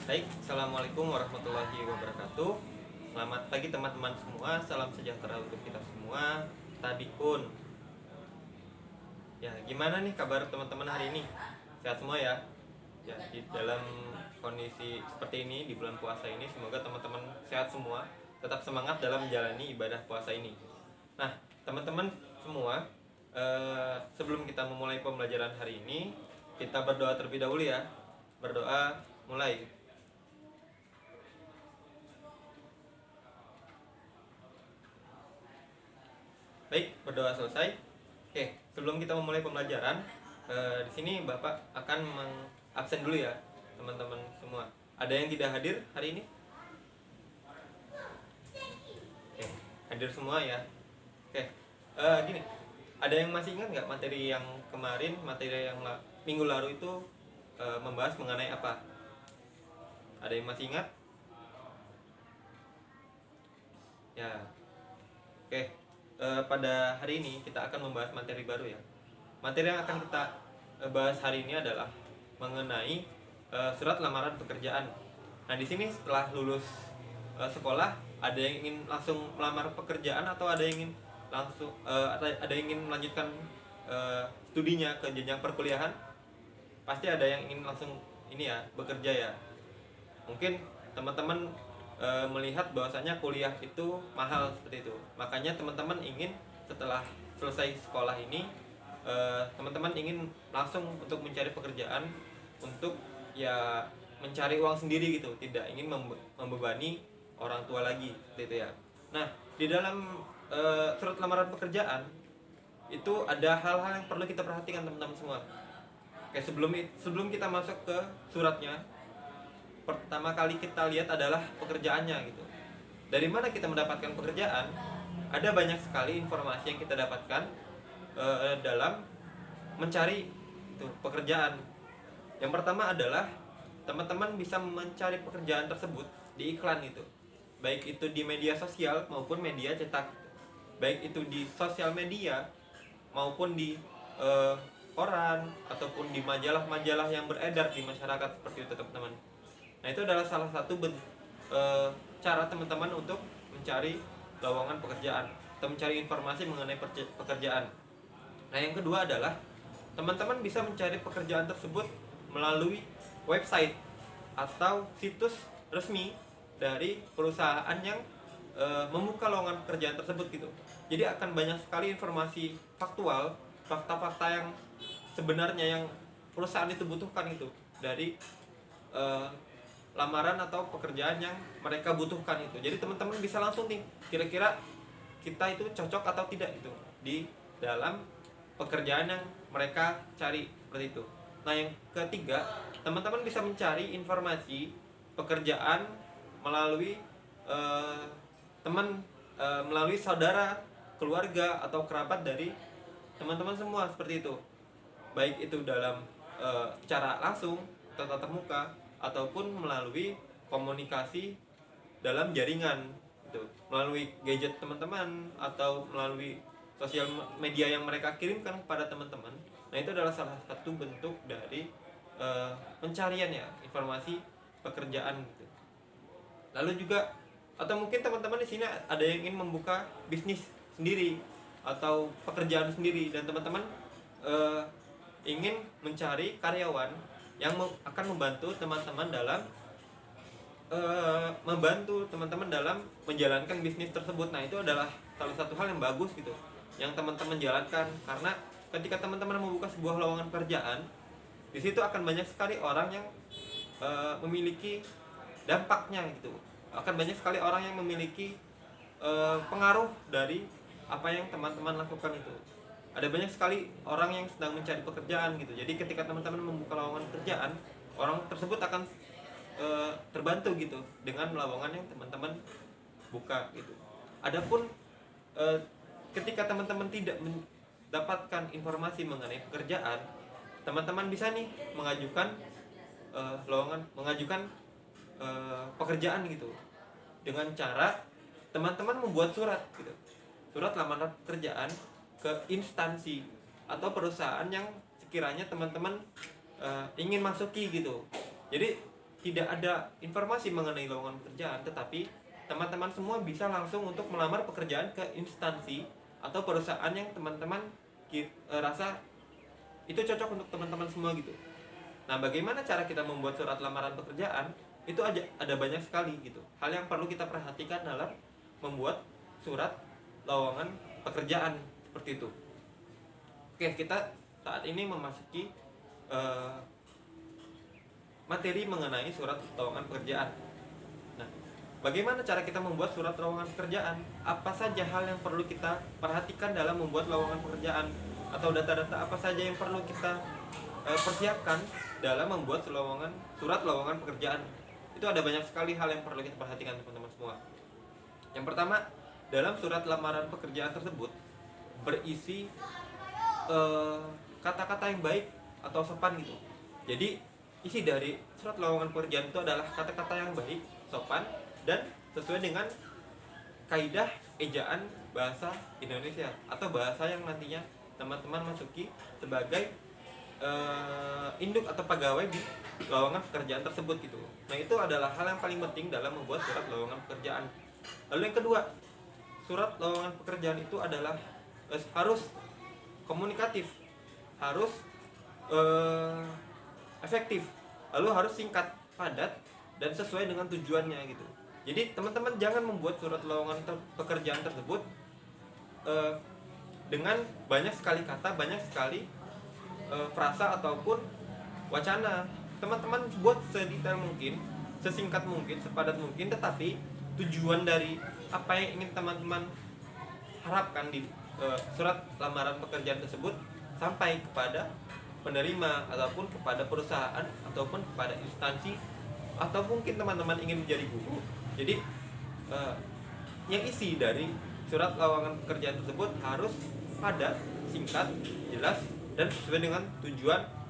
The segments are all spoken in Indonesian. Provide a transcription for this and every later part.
Baik, Assalamualaikum warahmatullahi wabarakatuh. Selamat pagi teman-teman semua, salam sejahtera untuk kita semua. Tadikun. Ya, gimana nih kabar teman-teman hari ini? Sehat semua ya? Ya, di dalam kondisi seperti ini di bulan puasa ini semoga teman-teman sehat semua, tetap semangat dalam menjalani ibadah puasa ini. Nah, teman-teman semua, sebelum kita memulai pembelajaran hari ini, kita berdoa terlebih dahulu ya. Berdoa mulai. Baik, berdoa selesai. Oke, sebelum kita memulai pembelajaran, di sini Bapak akan mengabsen dulu ya, teman-teman semua. Ada yang tidak hadir hari ini? Oke, hadir semua ya. Oke, gini, ada yang masih ingat nggak materi yang kemarin, materi yang minggu lalu itu membahas mengenai apa? Ada yang masih ingat? Ya, oke. Pada hari ini kita akan membahas materi baru ya. Materi yang akan kita bahas hari ini adalah mengenai surat lamaran pekerjaan. Nah, di sini setelah lulus sekolah, ada yang ingin langsung melamar pekerjaan atau ada yang ingin langsung ada yang ingin melanjutkan studinya ke jenjang perkuliahan? Pasti ada yang ingin langsung ini ya, bekerja ya. Mungkin teman-teman melihat bahwasanya kuliah itu mahal seperti itu. Makanya teman-teman ingin setelah selesai sekolah ini teman-teman ingin langsung untuk mencari pekerjaan, untuk ya mencari uang sendiri gitu, tidak ingin membebani orang tua lagi gitu ya. Nah, di dalam surat lamaran pekerjaan itu ada hal-hal yang perlu kita perhatikan teman-teman semua. Oke, sebelum kita masuk ke suratnya, pertama kali kita lihat adalah pekerjaannya gitu. Dari mana kita mendapatkan pekerjaan? Ada banyak sekali informasi yang kita dapatkan dalam mencari itu pekerjaan. Yang pertama adalah teman-teman bisa mencari pekerjaan tersebut di iklan itu, baik itu di media sosial maupun media cetak, baik itu di sosial media maupun di koran ataupun di majalah-majalah yang beredar di masyarakat seperti itu teman-teman. Nah, itu adalah salah satu cara teman-teman untuk mencari lowongan pekerjaan atau mencari informasi mengenai pekerjaan. Nah, yang kedua adalah teman-teman bisa mencari pekerjaan tersebut melalui website atau situs resmi dari perusahaan yang membuka lowongan pekerjaan tersebut gitu. Jadi akan banyak sekali informasi faktual, fakta-fakta yang sebenarnya yang perusahaan itu butuhkan itu dari lamaran atau pekerjaan yang mereka butuhkan itu. Jadi teman-teman bisa langsung nih, kira-kira kita itu cocok atau tidak itu di dalam pekerjaan yang mereka cari seperti itu. Nah, yang ketiga, teman-teman bisa mencari informasi pekerjaan melalui melalui saudara, keluarga atau kerabat dari teman-teman semua seperti itu. Baik itu dalam secara langsung atau tatap muka ataupun melalui komunikasi dalam jaringan gitu, melalui gadget teman-teman atau melalui sosial media yang mereka kirimkan kepada teman-teman. Nah, itu adalah salah satu bentuk dari pencarian ya informasi pekerjaan gitu. Lalu juga atau mungkin teman-teman di sini ada yang ingin membuka bisnis sendiri atau pekerjaan sendiri dan teman-teman ingin mencari karyawan yang akan membantu teman-teman dalam menjalankan bisnis tersebut. Nah, itu adalah salah satu hal yang bagus gitu yang teman-teman jalankan, karena ketika teman-teman membuka sebuah lowongan pekerjaan, di situ akan banyak sekali orang yang memiliki dampaknya gitu. Akan banyak sekali orang yang memiliki pengaruh dari apa yang teman-teman lakukan itu. Ada banyak sekali orang yang sedang mencari pekerjaan gitu. Jadi ketika teman-teman membuka lowongan pekerjaan, orang tersebut akan terbantu gitu dengan lowongan yang teman-teman buka gitu. Adapun ketika teman-teman tidak mendapatkan informasi mengenai pekerjaan, teman-teman bisa nih mengajukan pekerjaan gitu dengan cara teman-teman membuat surat gitu, surat lamaran pekerjaan ke instansi atau perusahaan yang sekiranya teman-teman ingin masuki gitu. Jadi tidak ada informasi mengenai lowongan pekerjaan, tetapi teman-teman semua bisa langsung untuk melamar pekerjaan ke instansi atau perusahaan yang teman-teman rasa itu cocok untuk teman-teman semua gitu. Nah, bagaimana cara kita membuat surat lamaran pekerjaan? Itu ada banyak sekali gitu. Hal yang perlu kita perhatikan dalam membuat surat lowongan pekerjaan seperti itu. Oke, kita saat ini memasuki materi mengenai surat lowongan pekerjaan. Nah, bagaimana cara kita membuat surat lowongan pekerjaan? Apa saja hal yang perlu kita perhatikan dalam membuat lowongan pekerjaan? Atau data-data apa saja yang perlu kita persiapkan dalam membuat surat lowongan pekerjaan? Itu ada banyak sekali hal yang perlu kita perhatikan teman-teman semua. Yang pertama, dalam surat lamaran pekerjaan tersebut berisi kata-kata yang baik atau sopan gitu. Jadi isi dari surat lowongan pekerjaan itu adalah kata-kata yang baik, sopan, dan sesuai dengan kaidah ejaan bahasa Indonesia atau bahasa yang nantinya teman-teman masuki sebagai induk atau pegawai di lowongan pekerjaan tersebut gitu. Nah, itu adalah hal yang paling penting dalam membuat surat lowongan pekerjaan. Lalu yang kedua, surat lowongan pekerjaan itu adalah harus komunikatif, harus efektif, lalu harus singkat, padat, dan sesuai dengan tujuannya gitu. Jadi teman-teman jangan membuat surat lowongan pekerjaan tersebut dengan banyak sekali kata, banyak sekali frasa ataupun wacana. Teman-teman buat sedetail mungkin, sesingkat mungkin, sepadat mungkin, tetapi tujuan dari apa yang ingin teman-teman harapkan di surat lamaran pekerjaan tersebut sampai kepada penerima ataupun kepada perusahaan ataupun kepada instansi, atau mungkin teman-teman ingin menjadi guru. Jadi yang isi dari surat lowongan pekerjaan tersebut harus padat, singkat, jelas, dan sesuai dengan tujuan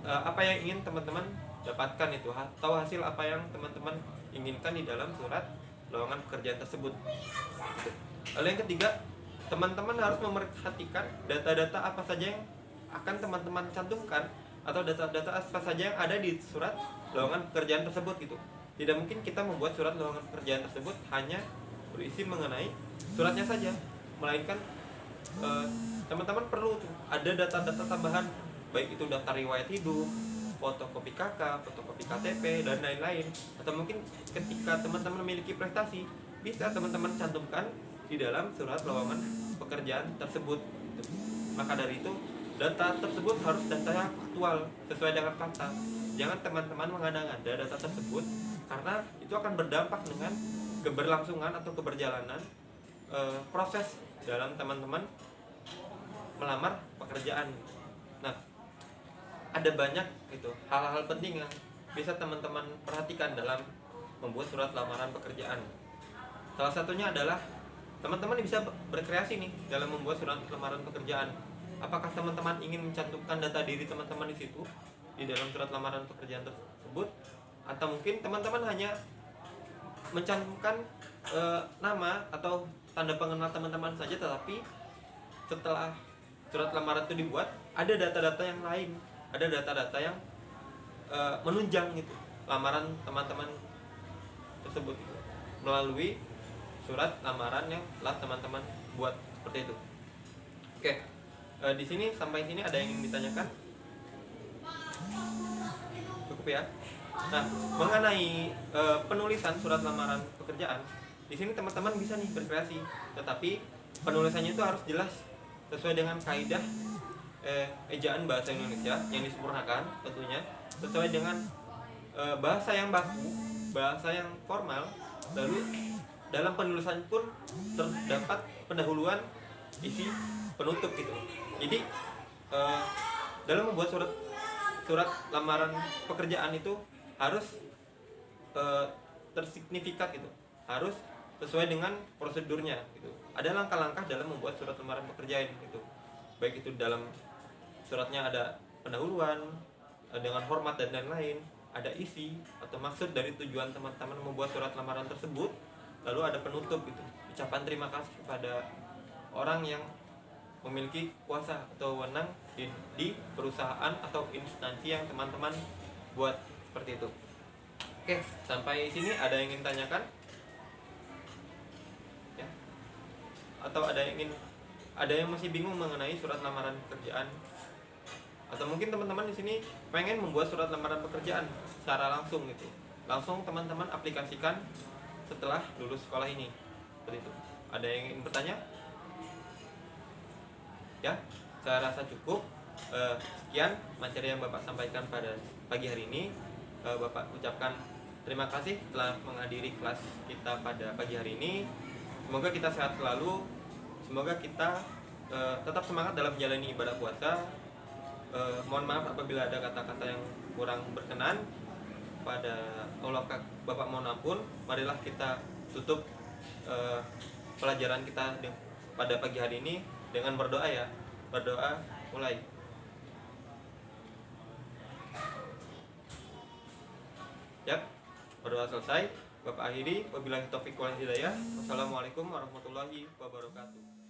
apa yang ingin teman-teman dapatkan itu, atau hasil apa yang teman-teman inginkan di dalam surat lowongan pekerjaan tersebut. Lalu yang ketiga, teman-teman harus memperhatikan data-data apa saja yang akan teman-teman cantumkan atau data-data apa saja yang ada di surat lowongan pekerjaan tersebut gitu. Tidak mungkin kita membuat surat lowongan pekerjaan tersebut hanya berisi mengenai suratnya saja, melainkan teman-teman perlu ada data-data tambahan, baik itu daftar riwayat hidup, fotokopi KK, fotokopi KTP, dan lain-lain. Atau mungkin ketika teman-teman memiliki prestasi, bisa teman-teman cantumkan di dalam surat lowongan pekerjaan tersebut. Maka dari itu, data tersebut harus data yang aktual, sesuai dengan fakta. Jangan teman-teman mengada-ngada data tersebut, karena itu akan berdampak dengan keberlangsungan atau keberjalanan proses dalam teman-teman melamar pekerjaan. Nah, ada banyak gitu hal-hal penting yang bisa teman-teman perhatikan dalam membuat surat lamaran pekerjaan. Salah satunya adalah teman-teman bisa berkreasi nih dalam membuat surat lamaran pekerjaan. Apakah teman-teman ingin mencantumkan data diri teman-teman di situ di dalam surat lamaran pekerjaan tersebut, atau mungkin teman-teman hanya mencantumkan nama atau tanda pengenal teman-teman saja, tetapi setelah surat lamaran itu dibuat ada data-data yang lain, ada data-data yang menunjang gitu lamaran teman-teman tersebut gitu, melalui surat lamaran yang telah teman-teman buat seperti itu. Oke, di sini sampai sini ada yang ingin ditanyakan? Cukup ya. Nah, mengenai penulisan surat lamaran pekerjaan, di sini teman-teman bisa nih berkreasi, tetapi penulisannya itu harus jelas sesuai dengan kaidah ejaan bahasa Indonesia yang disempurnakan tentunya, sesuai dengan bahasa yang baku, bahasa yang formal. Lalu dalam penulisan pun terdapat pendahuluan isi penutup gitu. Jadi dalam membuat surat lamaran pekerjaan itu harus tersignifikan gitu, harus sesuai dengan prosedurnya gitu. Ada langkah-langkah dalam membuat surat lamaran pekerjaan gitu, baik itu dalam suratnya ada pendahuluan dengan hormat dan lain-lain, ada isi atau maksud dari tujuan teman-teman membuat surat lamaran tersebut, lalu ada penutup gitu, ucapan terima kasih kepada orang yang memiliki kuasa atau wewenang di perusahaan atau instansi yang teman-teman buat, seperti itu. Oke, sampai sini ada yang ingin tanyakan? Ya. Atau ada yang masih bingung mengenai surat lamaran pekerjaan? Atau mungkin teman-teman di sini pengen membuat surat lamaran pekerjaan secara langsung gitu. Langsung teman-teman aplikasikan setelah lulus sekolah ini. Seperti itu. Ada yang ingin bertanya? Ya, saya rasa cukup. Sekian materi yang Bapak sampaikan pada pagi hari ini. Bapak ucapkan terima kasih telah menghadiri kelas kita pada pagi hari ini. Semoga kita sehat selalu. Semoga kita tetap semangat dalam menjalani ibadah puasa. Mohon maaf apabila ada kata-kata yang kurang berkenan. Pada Allah Bapak mohon ampun. Marilah kita tutup pelajaran kita pada pagi hari ini dengan berdoa ya. Berdoa mulai. Yap, berdoa selesai. Bapak akhiri, wabillahi taufiq wal hidayah. Wassalamualaikum warahmatullahi wabarakatuh.